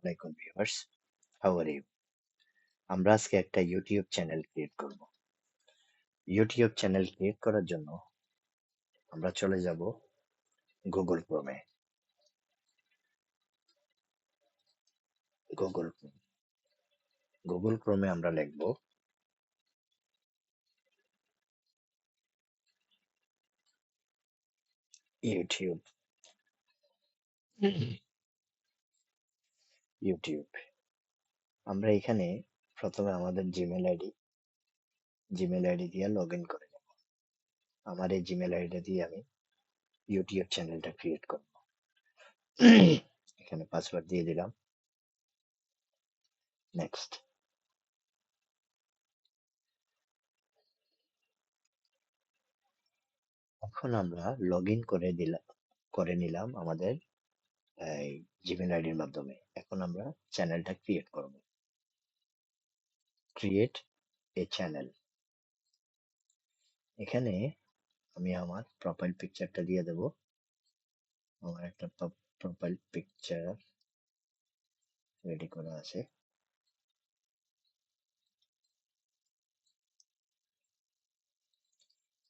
আসসালামাইকুম viewers, how are you? আমরা আজকে একটা ইউটিউব চ্যানেল ক্রিয়েট করব। ইউটিউব চ্যানেল ক্রিয়েট করার জন্য আমরা চলে যাব গুগল ক্রোমে। গুগল গুগল ক্রোমে আমরা লিখব ইউটিউব। ইউটিউব আমরা এখানে প্রথমে আমাদের জিমেল আইডি দিয়ে লগ ইন করে নেব। আমার এই জিমেল আইডি দিয়ে আমি ইউটিউব চ্যানেলটা ক্রিয়েট করব। এখানে পাসওয়ার্ড দিয়ে দিলাম, নেক্সট। এখন আমরা লগ ইন করে নিলাম আমাদের এই জিমেল আইডির মাধ্যমে। এখন আমরা চ্যানেলটা ক্রিয়েট করব। Create a channel. এখানে আমি আমার প্রোফাইল পিকচারটা দিয়ে দেব। আমার একটা প্রোফাইল পিকচার রেডি করা আছে।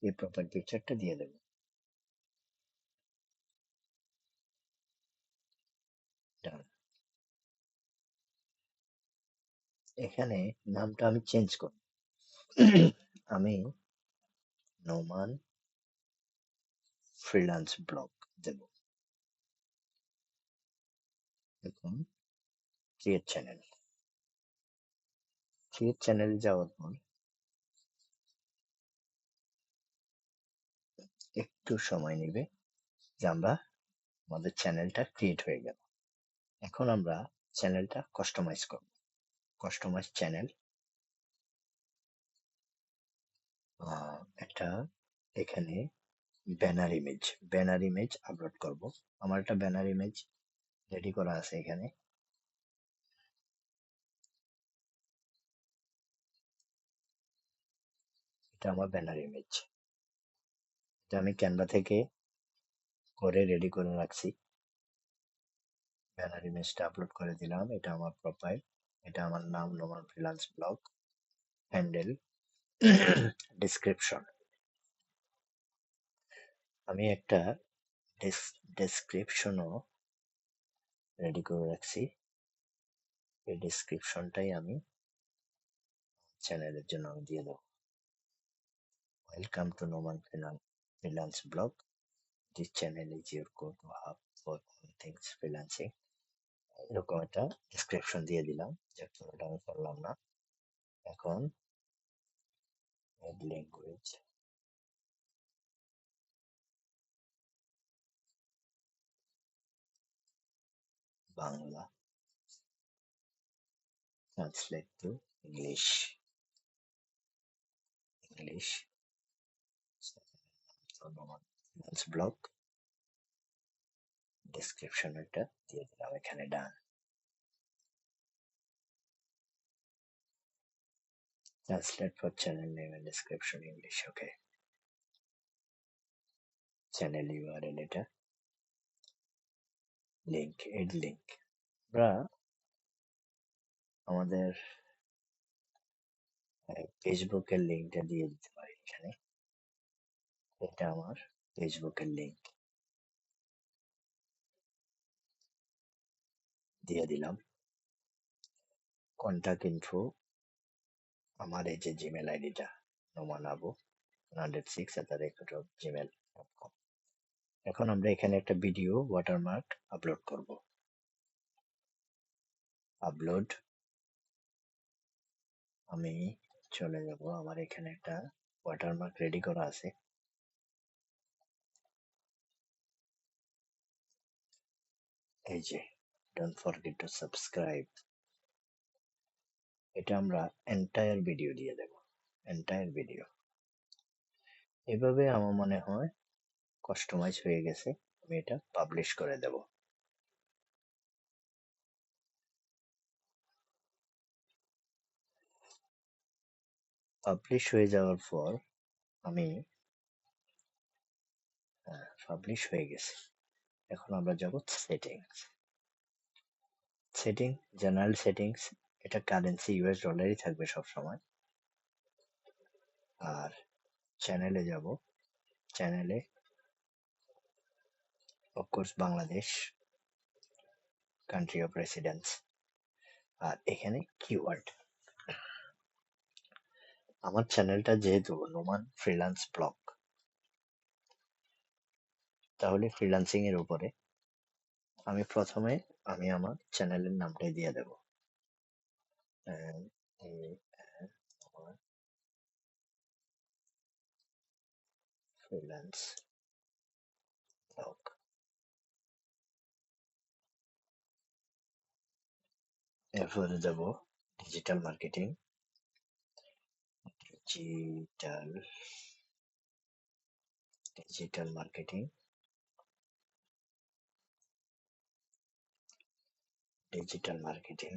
এই প্রোফাইল পিকচারটা দিয়ে দেব। ডান। এখানে নামটা আমি চেঞ্জ করব। আমি নোমান ফ্রিল্যান্স ব্লগ দেব। এখন ক্রিয়েট চ্যানেল। ক্রিয়েট চ্যানেল যাওয়ার পর একটু সময় নেবে যে আমাদের চ্যানেলটা ক্রিয়েট হয়ে গেল। এখন আমরা চ্যানেলটা কাস্টমাইজ করব। কাস্টমাইজ চ্যানেল, একটা এখানে ব্যানার ইমেজ আপলোড করব। আমার একটা ব্যানার ইমেজ রেডি করা আছে এখানে। এটা আমার ব্যানার ইমেজ। এটা আমি ক্যানভা থেকে করে রেডি করে রাখছি। ব্যানার ইমেজটা আপলোড করে দিলাম। এটা আমার প্রোফাইল, এটা আমার নাম Noman freelance blog, handle, description. আমি একটা ডেসক্রিপশনও রেডি করে রাখছি। এই ডেসক্রিপশনটাই আমি চ্যানেলের জন্য আমি দিয়ে দেবো। Welcome to Noman freelance blog. This channel is your go-to hub for all things freelancing. এরকম একটা ডেসক্রিপশন দিয়ে দিলাম, যে পুরোটা আমি করলাম না। এখন language Bangla, translate to English. English freelance blog, description একটা দিয়ে দিলাম এখানে। Done. Translate for channel name and description English. Okay. Channel URL এটা। Link, add link. আমরা আমাদের ফেসবুকের লিঙ্কটা দিয়ে দিতে পারি এখানে। এটা আমার ফেসবুকের লিঙ্ক দিয়ে দিলাম। কন্টাক্ট ইনফো, আমার এই যে জিমেল আইডিটা nomanabo106@gmail.com। এখন আমরা এখানে একটা ভিডিও ওয়াটারমার্ক আপলোড করব। আপলোড। আমি চলে যাব, আমার এখানে একটা ওয়াটারমার্ক রেডি করা আছে। এই যে, ডোন্ট ফরগেট টু সাবস্ক্রাইব। এটা আমরা এন্টায়ার ভিডিও দিয়ে দেব। Entire video. এভাবে আমার মনে হয় কাস্টমাইজ হয়ে গেছে। আমি এটা পাবলিশ করে দেব। পাবলিশ হয়ে যাওয়ার পর আমি পাবলিশ হয়ে গেছে। এখন আমরা যাব সেটিংস। সেটিং, জেনারেল সেটিংস, এটা কারেন্সি ইউএস ডলারই থাকবে সবসময়। আর চ্যানেলে যাব, চ্যানেলে of course Bangladesh, country of residence, আর এখানে কিওয়ার্ড। আমার চ্যানেলটা যেহেতু নোমান ফ্রিল্যান্স ব্লগ, তাহলে ফ্রিল্যান্সিং এর উপরে আমি প্রথমে আমার চ্যানেলের নামটাই দিয়ে দেব, ফ্রিল্যান্স ব্লগ। এরপরে যাব digital marketing, digital digital marketing, digital marketing,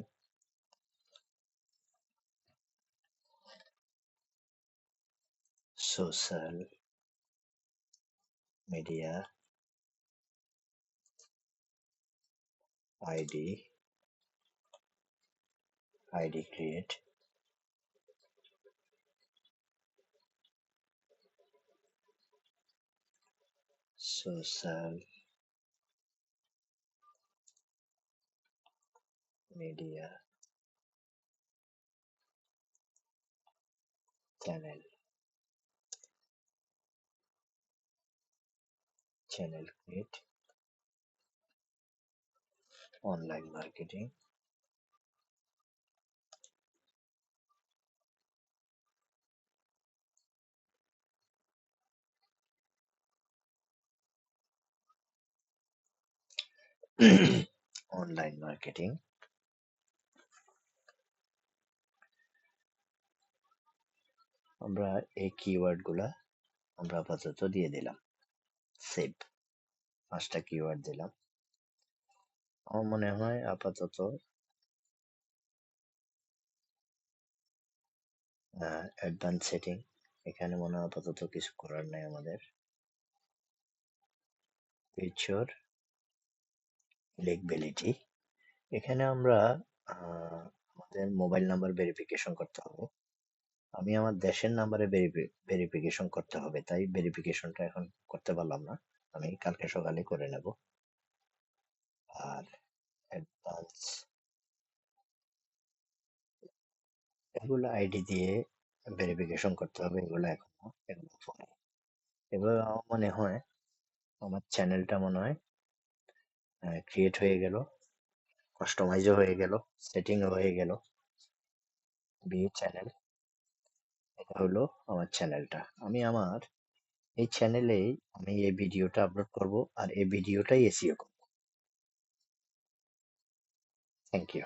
social media, ID create, social media channel create, online marketing, online marketing. আমরা এই কিওয়ার্ড গুলা আমরা আপাতত দিয়ে দিলাম, সেভ। 5টা কিওয়ার্ড দিলাম। আমার মনে হয় আপাতত অ্যাডভান্স সেটিং, এখানে মনে হয় আপাতত কিছু করার নাই আমাদের। ফিচার লিকবিলিটি, এখানে আমরা আমাদের মোবাইল নাম্বার ভেরিফিকেশন করতে হবে। আমি আমার দেশের নাম্বারে ভেরিফিকেশন করতে হবে, তাই ভেরিফিকেশনটা এখন করতে পারলাম না, আমি কালকে সকালে করে নেব। আর অ্যাডভান্স, এগুলো আইডি দিয়ে ভেরিফিকেশন করতে হবে, এগুলো পরে। এবার আমার মনে হয় আমার চ্যানেলটা মনে হয় ক্রিয়েট হয়ে গেল, কাস্টমাইজও হয়ে গেল, সেটিংও হয়ে গেল। বিয়ে চ্যানেল, এটা হলো আমার চ্যানেলটা। আমি আমার এই চ্যানেলেই আমি এই ভিডিওটা আপলোড করব, আর এই ভিডিওটাই এসইও করব। Thank you.